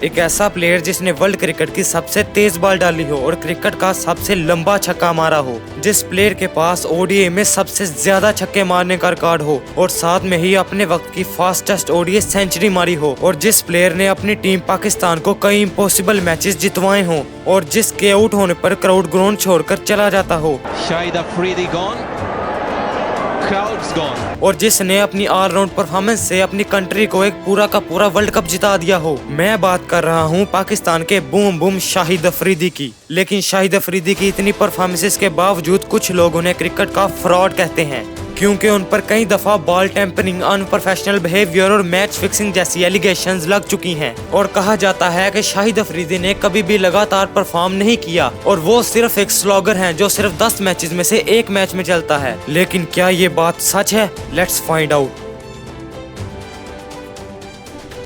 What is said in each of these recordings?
एक ऐसा प्लेयर जिसने वर्ल्ड क्रिकेट की सबसे तेज बॉल डाली हो और क्रिकेट का सबसे लंबा छक्का मारा हो, जिस प्लेयर के पास ओडीआई में सबसे ज्यादा छक्के मारने का रिकॉर्ड हो और साथ में ही अपने वक्त की फास्टेस्ट ओडीआई सेंचुरी मारी हो, और जिस प्लेयर ने अपनी टीम पाकिस्तान को कई इम्पॉसिबल मैचेस जितवाए हों और जिसके आउट होने पर क्राउड ग्राउंड छोड़कर चला जाता हो, Shahid Afridi gone, crowd's gone. और जिसने अपनी ऑलराउंड परफॉर्मेंस से अपनी कंट्री को एक पूरा का पूरा वर्ल्ड कप जिता दिया हो। मैं बात कर रहा हूँ पाकिस्तान के बूम बूम शाहिद अफरीदी की। लेकिन शाहिद अफरीदी की इतनी परफॉर्मेंसेस के बावजूद कुछ लोग उन्हें क्रिकेट का फ्रॉड कहते हैं, क्योंकि उन पर कई दफा बॉल टेम्परिंग, अनप्रोफेशनल बिहेवियर और मैच फिक्सिंग जैसी एलिगेशंस लग चुकी हैं। और कहा जाता है कि शाहिद अफरीदी ने कभी भी लगातार परफॉर्म नहीं किया और वो सिर्फ एक स्लॉगर हैं जो सिर्फ 10 मैचेस में से एक मैच में चलता है। लेकिन क्या ये बात सच है? Let's find out.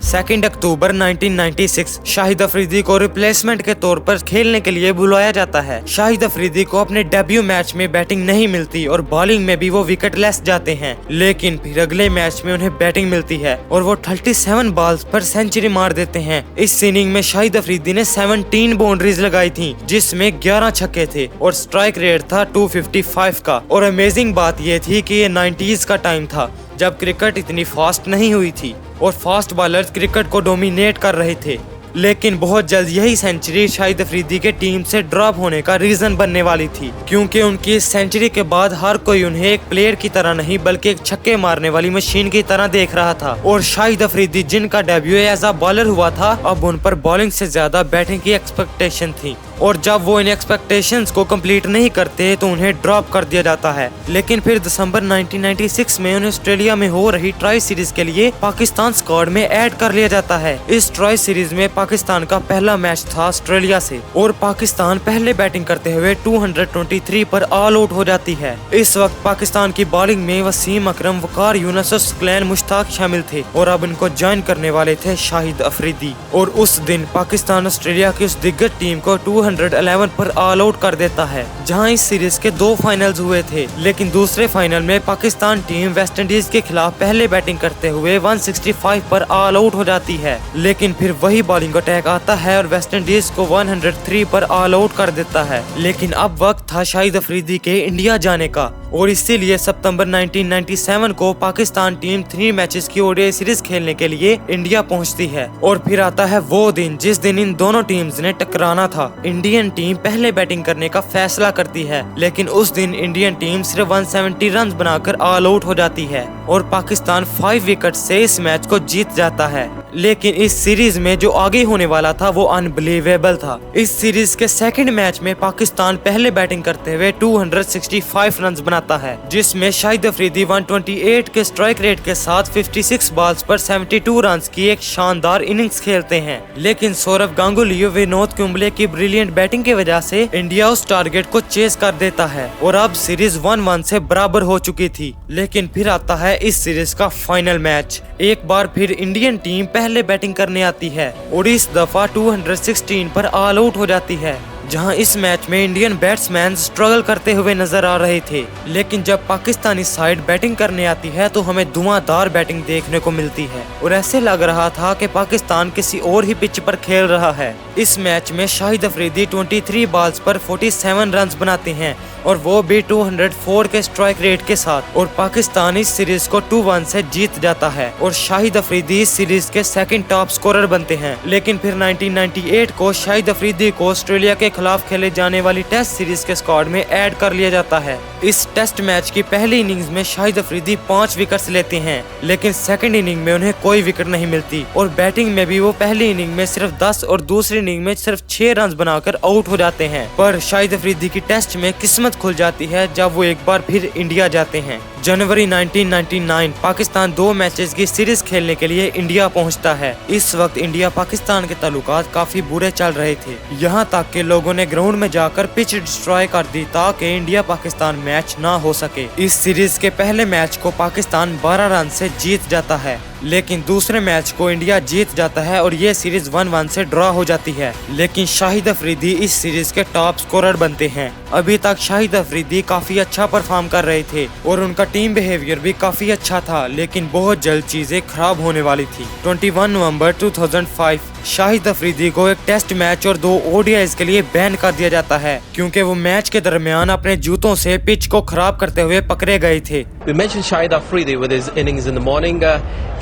2 अक्टूबर 1996 शाहिद अफरीदी को रिप्लेसमेंट के तौर पर खेलने के लिए बुलाया जाता है। शाहिद अफरीदी को अपने डेब्यू मैच में बैटिंग नहीं मिलती और बॉलिंग में भी वो विकेटलेस जाते हैं, लेकिन फिर अगले मैच में उन्हें बैटिंग मिलती है और वो 37 बॉल्स पर सेंचुरी मार देते हैं। इस इनिंग में शाहिद अफरीदी ने 17 बाउंड्रीज लगाई थी, जिसमें 11 छक्के थे और स्ट्राइक रेट था 255 का। और अमेजिंग बात ये थी कि ये 90s का टाइम था जब क्रिकेट इतनी फास्ट नहीं हुई थी और फास्ट बॉलर्स क्रिकेट को डोमिनेट कर रहे थे। लेकिन बहुत जल्द यही सेंचुरी शाहिद अफरीदी के टीम से ड्रॉप होने का रीजन बनने वाली थी, क्योंकि उनकी इस सेंचुरी के बाद हर कोई उन्हें एक प्लेयर की तरह नहीं बल्कि एक छक्के मारने वाली मशीन की तरह देख रहा था। और शाहिद अफरीदी जिनका डेब्यू एज अ बॉलर हुआ था, अब उन पर बॉलिंग से ज्यादा बैटिंग की एक्सपेक्टेशन थी, और जब वो इन एक्सपेक्टेशंस को कंप्लीट नहीं करते तो उन्हें ड्रॉप कर दिया जाता है। लेकिन फिर दिसंबर 1996 में उन्हें ऑस्ट्रेलिया में हो रही ट्राई सीरीज के लिए पाकिस्तान स्क्वाड में ऐड कर लिया जाता है। इस ट्राई सीरीज में पाकिस्तान का पहला मैच था ऑस्ट्रेलिया से और पाकिस्तान पहले बैटिंग करते हुए 223 पर ऑल आउट हो जाती है। इस वक्त पाकिस्तान की बॉलिंग में वसीम अकरम, वकार यूनुस और सुकलैन मुश्ताक शामिल थे और अब इनको ज्वाइन करने वाले थे शाहिद अफरीदी। और उस दिन पाकिस्तान ऑस्ट्रेलिया की उस दिग्गज टीम को 211 पर ऑल आउट कर देता है। जहां इस सीरीज के 2 फाइनल्स हुए थे, लेकिन दूसरे फाइनल में पाकिस्तान टीम वेस्ट इंडीज के खिलाफ पहले बैटिंग करते हुए 165 पर ऑल आउट हो जाती है। लेकिन फिर वही बॉलिंग अटैक आता है और वेस्ट इंडीज को 103 पर ऑल आउट कर देता है। लेकिन अब वक्त था शाहिद अफरीदी के इंडिया जाने का, और इसीलिए सितंबर 1997 को पाकिस्तान टीम 3 मैचेस की ओडीआई सीरीज खेलने के लिए इंडिया पहुंचती है। और फिर आता है वो दिन जिस दिन इन दोनों टीम्स ने टकराना था। इंडियन टीम पहले बैटिंग करने का फैसला करती है, लेकिन उस दिन इंडियन टीम सिर्फ 170 रन बनाकर ऑल आउट हो जाती है और पाकिस्तान 5 विकेट से इस मैच को जीत जाता है। लेकिन इस सीरीज में जो आगे होने वाला था वो अनबिलीवेबल था। इस सीरीज के सेकंड मैच में पाकिस्तान पहले बैटिंग करते हुए 265 रन बनाता है, जिसमें शाहिद अफरीदी 128 के स्ट्राइक रेट के साथ 56 बॉल्स पर 72 रन की एक शानदार इनिंग्स खेलते हैं। लेकिन सौरव गांगुली और विनोद कुंबले की ब्रिलियंट बैटिंग की वजह से इंडिया उस टारगेट को चेस कर देता है और अब सीरीज 1-1 से बराबर हो चुकी थी। लेकिन फिर आता है इस सीरीज का फाइनल मैच। एक बार फिर इंडियन टीम पहले बैटिंग करने आती है और इस दफा 216 पर ऑल आउट हो जाती है, जहां इस मैच में इंडियन बैट्समैन स्ट्रगल करते हुए नजर आ रहे थे। लेकिन जब पाकिस्तानी साइड बैटिंग करने आती है तो हमें धुआंधार बैटिंग देखने को मिलती है और ऐसे लग रहा था कि पाकिस्तान किसी और ही पिच पर खेल रहा है। इस मैच में शाहिद अफरीदी 23 बॉल्स पर 47 रन बनाते हैं और वो भी 204 के स्ट्राइक रेट के साथ, और पाकिस्तान इस सीरीज को 2-1 से जीत जाता है और शाहिद अफरीदी इस सीरीज के सेकंड टॉप स्कोरर बनते हैं। लेकिन फिर 1998 को शाहिद अफरीदी को ऑस्ट्रेलिया के खिलाफ खेले जाने वाली टेस्ट सीरीज के स्क्वाड में ऐड कर लिया जाता है। इस टेस्ट मैच की पहली इनिंग्स में शाहिद अफरीदी 5 विकेट्स लेते हैं, लेकिन सेकंड इनिंग में उन्हें कोई विकेट नहीं मिलती और बैटिंग में भी वो पहली इनिंग में सिर्फ 10 और दूसरी इनिंग में सिर्फ 6 रन बनाकर आउट हो जाते हैं। पर शाहिद अफरीदी की टेस्ट में किस्मत खुल जाती है जब वो एक बार फिर इंडिया जाते हैं। जनवरी 1999 पाकिस्तान 2 मैचेस की सीरीज खेलने के लिए इंडिया पहुंचता है। इस वक्त इंडिया पाकिस्तान के ताल्लुकात काफी बुरे चल रहे थे, यहाँ तक कि लोगों ने ग्राउंड में जाकर पिच डिस्ट्रॉय कर दी ताकि इंडिया पाकिस्तान मैच ना हो सके। इस सीरीज के पहले मैच को पाकिस्तान 12 रन से जीत जाता है लेकिन दूसरे मैच को इंडिया जीत जाता है और ये सीरीज 1-1 से ड्रॉ हो जाती है। लेकिन शाहिद अफरीदी इस सीरीज के टॉप स्कोरर बनते हैं। अभी तक शाहिद अफरीदी काफी अच्छा परफॉर्म कर रहे थे और उनका टीम बिहेवियर भी काफी अच्छा था, लेकिन बहुत जल्द चीजें खराब होने वाली थी। 21 नवंबर 2005 शाहिद अफरीदी को एक टेस्ट मैच और 2 ODIs के लिए बैन कर दिया जाता है, क्योंकि वो मैच के दरमियान अपने जूतों से पिच को खराब करते हुए पकड़े गए थे। We mentioned Shahid Afridi with his innings in the morning.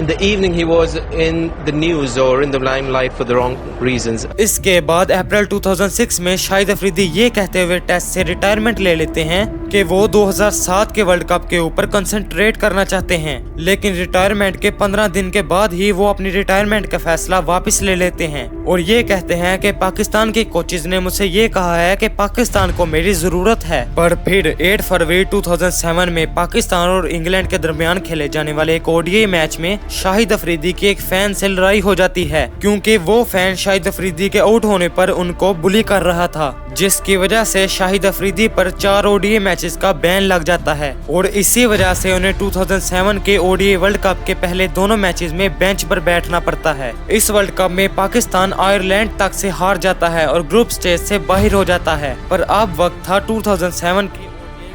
In the evening he was in the news or in the limelight for the wrong reasons. इसके बाद अप्रैल 2006 में शाहिद अफरीदी ये कहते हुए टेस्ट से रिटायरमेंट ले लेते हैं कि वो 2007 के वर्ल्ड कप के ऊपर कंसंट्रेट करना चाहते हैं। लेकिन रिटायरमेंट के 15 दिन के बाद ही वो अपनी रिटायरमेंट का फैसला वापस ले लेते हैं और ये कहते हैं कि पाकिस्तान के कोचेज ने मुझसे ये कहा है कि पाकिस्तान को मेरी जरूरत है। पर फिर 8 फरवरी 2007 में पाकिस्तान और इंग्लैंड के दरमियान खेले जाने वाले एक ODI मैच में शाहिद अफरीदी की एक फैन से लड़ाई हो जाती है, क्योंकि वो फैन शाहिद अफरीदी के आउट होने पर उनको बुली कर रहा था, जिसकी वजह से शाहिद अफरीदी पर 4 ODI मैचेस का बैन लग जाता है और इसी वजह से उन्हें 2007 के ODI वर्ल्ड कप के पहले दोनों मैचेस में बेंच पर बैठना पड़ता है। इस वर्ल्ड कप में पाकिस्तान आयरलैंड तक से हार जाता है और ग्रुप स्टेज से बाहर हो जाता है। पर अब वक्त था 2007 के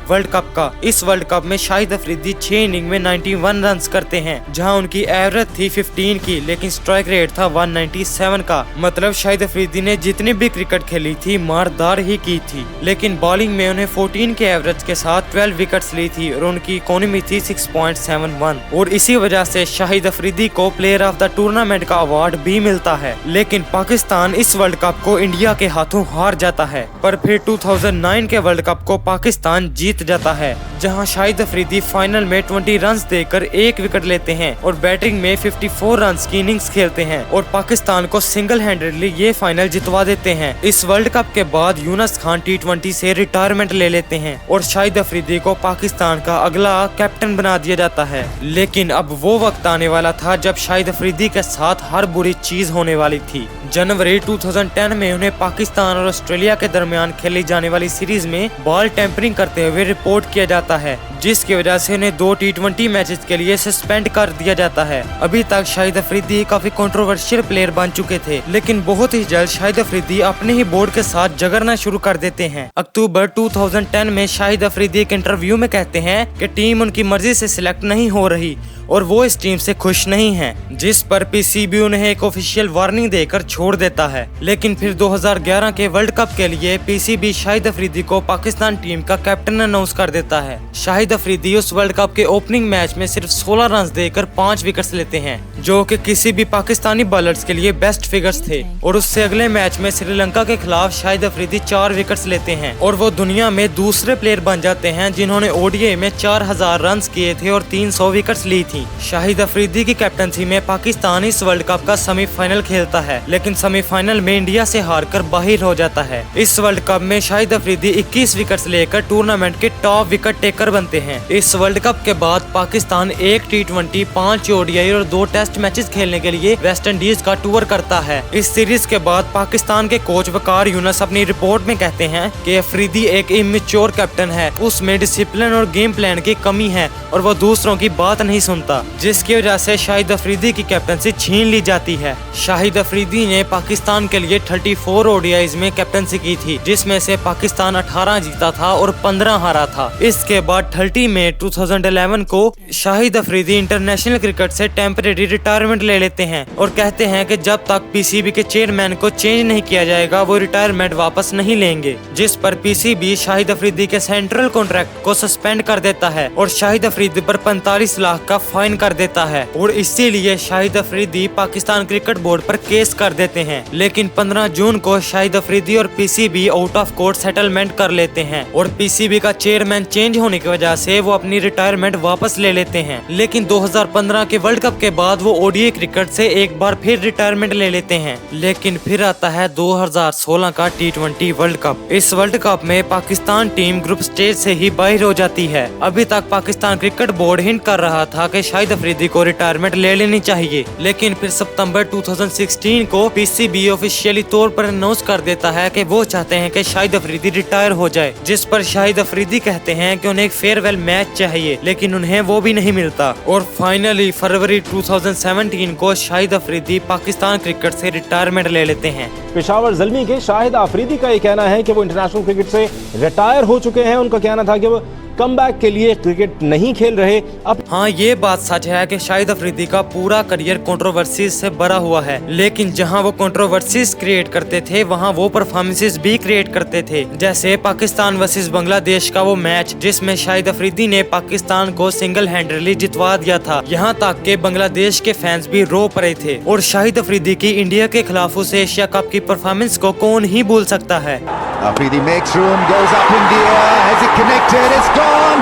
वर्ल्ड कप का। इस वर्ल्ड कप में शाहिद अफरीदी 6 इनिंग में 91 रन्स करते हैं, जहां उनकी एवरेज थी 15 की, लेकिन स्ट्राइक रेट था 197 का। मतलब शाहिद अफरीदी ने जितनी भी क्रिकेट खेली थी मारदार ही की थी, लेकिन बॉलिंग में उन्हें 14 के एवरेज के साथ 12 विकेट्स ली थी और उनकी इकोनॉमी थी 6.71 और इसी वजह से शाहिद अफरीदी को प्लेयर ऑफ द टूर्नामेंट का अवार्ड भी मिलता है। लेकिन पाकिस्तान इस वर्ल्ड कप को इंडिया के हाथों हार जाता है। पर फिर 2009 के वर्ल्ड कप को पाकिस्तान जीत जाता है, जहां शाहिद अफरीदी फाइनल में 20 रन्स देकर 1 विकेट लेते हैं और बैटिंग में 54 रन्स की इनिंग्स खेलते हैं और पाकिस्तान को सिंगल हैंडेडली ये फाइनल जितवा देते हैं। इस वर्ल्ड कप के बाद यूनुस खान T20 से रिटायरमेंट ले लेते हैं और शाहिद अफरीदी को पाकिस्तान का अगला कैप्टन बना दिया जाता है। लेकिन अब वो वक्त आने वाला था जब शाहिद अफरीदी के साथ हर बुरी चीज होने वाली थी। जनवरी 2010 में उन्हें पाकिस्तान और ऑस्ट्रेलिया के दरमियान खेली जाने वाली सीरीज में बॉल टेम्परिंग करते हुए रिपोर्ट किया जाता है, जिसकी वजह से उन्हें 2 T20 मैचेस के लिए सस्पेंड कर दिया जाता है। अभी तक शाहिद अफरीदी काफी कंट्रोवर्शियल प्लेयर बन चुके थे, लेकिन बहुत ही जल्द शाहिद अफरीदी अपने ही बोर्ड के साथ झगड़ना शुरू कर देते हैं। अक्टूबर 2010 में शाहिद अफरीदी एक इंटरव्यू में कहते हैं कि टीम उनकी मर्जी से सिलेक्ट नहीं हो रही और वो इस टीम से खुश नहीं हैं, जिस पर PCB उन्हें एक ऑफिशियल वार्निंग देकर छोड़ देता है। लेकिन फिर 2011 के वर्ल्ड कप के लिए PCB शाहिद अफरीदी को पाकिस्तान टीम का कैप्टन अनाउंस कर देता है। शाहिद अफरीदी उस वर्ल्ड कप के ओपनिंग मैच में सिर्फ 16 रन देकर 5 विकेट्स लेते हैं, जो कि किसी भी पाकिस्तानी बॉलर्स के लिए बेस्ट फिगर्स थे। और उससे अगले मैच में श्रीलंका के खिलाफ शाहिद अफरीदी 4 विकेट्स लेते हैं और वो दुनिया में दूसरे प्लेयर बन जाते हैं जिन्होंने ODI में 4000 रन किए थे और 300 विकेट्स ली थी। शाहिद अफरीदी की कैप्टनसी में पाकिस्तान इस वर्ल्ड कप का सेमीफाइनल खेलता है, लेकिन सेमीफाइनल में इंडिया से हारकर बाहर हो जाता है। इस वर्ल्ड कप में शाहिद अफरीदी 21 विकेट्स लेकर टूर्नामेंट के टॉप विकेट टेकर बनते हैं। इस वर्ल्ड कप के बाद पाकिस्तान 1 T20, 5 ODI और 2 टेस्ट मैचेस खेलने के लिए वेस्ट इंडीज का टूर करता है। इस सीरीज के बाद पाकिस्तान के कोच वकार यूनुस अपनी रिपोर्ट में कहते हैं कि अफरीदी एक इमेच्योर कैप्टन है, उसमें डिसिप्लिन और गेम प्लान की कमी है और वो दूसरों की बात नहीं सुनता, जिसकी वजह से शाहिद अफरीदी की कैप्टनसी छीन ली जाती है। शाहिद अफरीदी ने पाकिस्तान के लिए 34 ODIs में कैप्टनसी की थी, जिसमें से पाकिस्तान 18 जीता था और 15 हारा था। इसके बाद 30 मई 2011 को शाहिद अफरीदी इंटरनेशनल क्रिकेट से टेम्परेरी रिटायरमेंट ले लेते हैं और कहते हैं कि जब तक PCB के चेयरमैन को चेंज नहीं किया जाएगा वो रिटायरमेंट वापस नहीं लेंगे, जिस पर PCB शाहिद अफरीदी के सेंट्रल कॉन्ट्रैक्ट को सस्पेंड कर देता है और शाहिद अफरीदी पर 45 लाख का फाइन कर देता है और इसीलिए शाहिद अफरीदी पाकिस्तान क्रिकेट बोर्ड पर केस कर देते हैं। लेकिन 15 जून को शाहिद अफरीदी और PCB out of court settlement कर लेते हैं और PCB का चेयरमैन चेंज होने की वजह से वो अपनी रिटायरमेंट वापस ले लेते हैं। लेकिन 2015 के वर्ल्ड कप के बाद वो ODI क्रिकेट से एक बार फिर रिटायरमेंट ले लेते हैं। लेकिन फिर आता है 2016 का T20 वर्ल्ड कप। इस वर्ल्ड कप में पाकिस्तान टीम ग्रुप स्टेज से ही बाहर हो जाती है। अभी तक पाकिस्तान क्रिकेट बोर्ड हिंट कर रहा था कि शाहिद अफरीदी को रिटायरमेंट ले लेनी चाहिए, लेकिन फिर सितंबर 2016 को PCB ऑफिशियली तौर पर अनाउंस कर देता है कि वो चाहते हैं कि शाहिद अफरीदी रिटायर हो जाए, जिस पर शाहिद अफरीदी अफरीदी कहते हैं कि उन्हें एक फेयरवेल मैच चाहिए, लेकिन उन्हें वो भी नहीं मिलता। और फाइनली फरवरी 2017 को शाहिद अफरीदी पाकिस्तान क्रिकेट से रिटायरमेंट ले लेते हैं। पेशावर ज़ल्मी के शाहिद अफरीदी का ये कहना है कि वो इंटरनेशनल क्रिकेट से रिटायर हो चुके हैं। उनका कहना था कि वो कमबैक के लिए क्रिकेट नहीं खेल रहे। अब हाँ, ये बात सच है कि शाहिद अफरीदी का पूरा करियर कंट्रोवर्सीज से भरा हुआ है, लेकिन जहाँ वो कंट्रोवर्सीज क्रिएट करते थे वहाँ वो परफॉर्मेंसेज भी क्रिएट करते थे। जैसे पाकिस्तान वर्सेस बांग्लादेश का वो मैच जिसमें शाहिद अफरीदी ने पाकिस्तान को सिंगल हैंडली जितवा दिया था, यहाँ तक के बांग्लादेश के फैंस भी रो पड़े थे। और शाहिद अफरीदी की इंडिया के खिलाफ उस एशिया कप की परफॉर्मेंस को कौन ही भूल सकता है। Afridi makes room, goes up in the air, has it connected, it's gone,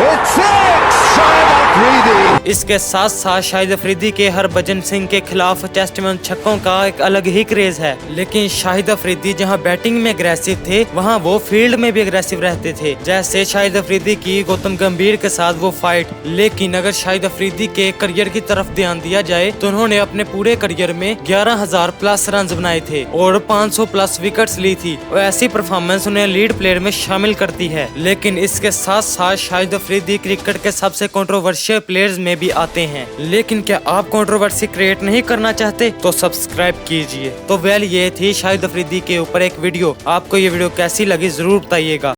it's six, Shahid Afridi। इसके साथ साथ शाहिद अफरीदी के हरभजन सिंह के खिलाफ टेस्ट में छक्कों का एक अलग ही क्रेज है। लेकिन शाहिद अफरीदी जहां बैटिंग में अग्रेसिव थे वहां वो फील्ड में भी अग्रेसिव रहते थे। जैसे शाहिद अफरीदी की गौतम गंभीर के साथ वो फाइट। लेकिन अगर शाहिद अफरीदी के करियर की तरफ ध्यान दिया जाए तो उन्होंने अपने पूरे करियर में 11,000 प्लस रन बनाए थे और 500 प्लस विकेट्स ली थी। और ऐसी परफॉर्मेंस उन्हें लीड प्लेयर में शामिल करती है। लेकिन इसके साथ साथ शाहिद अफरीदी क्रिकेट के सबसे कंट्रोवर्शियल प्लेयर्स में भी आते हैं। लेकिन क्या आप कंट्रोवर्सी क्रिएट नहीं करना चाहते तो सब्सक्राइब कीजिए। तो वेल, ये थी शाहिद अफरीदी के ऊपर एक वीडियो। आपको ये वीडियो कैसी लगी जरूर बताइएगा।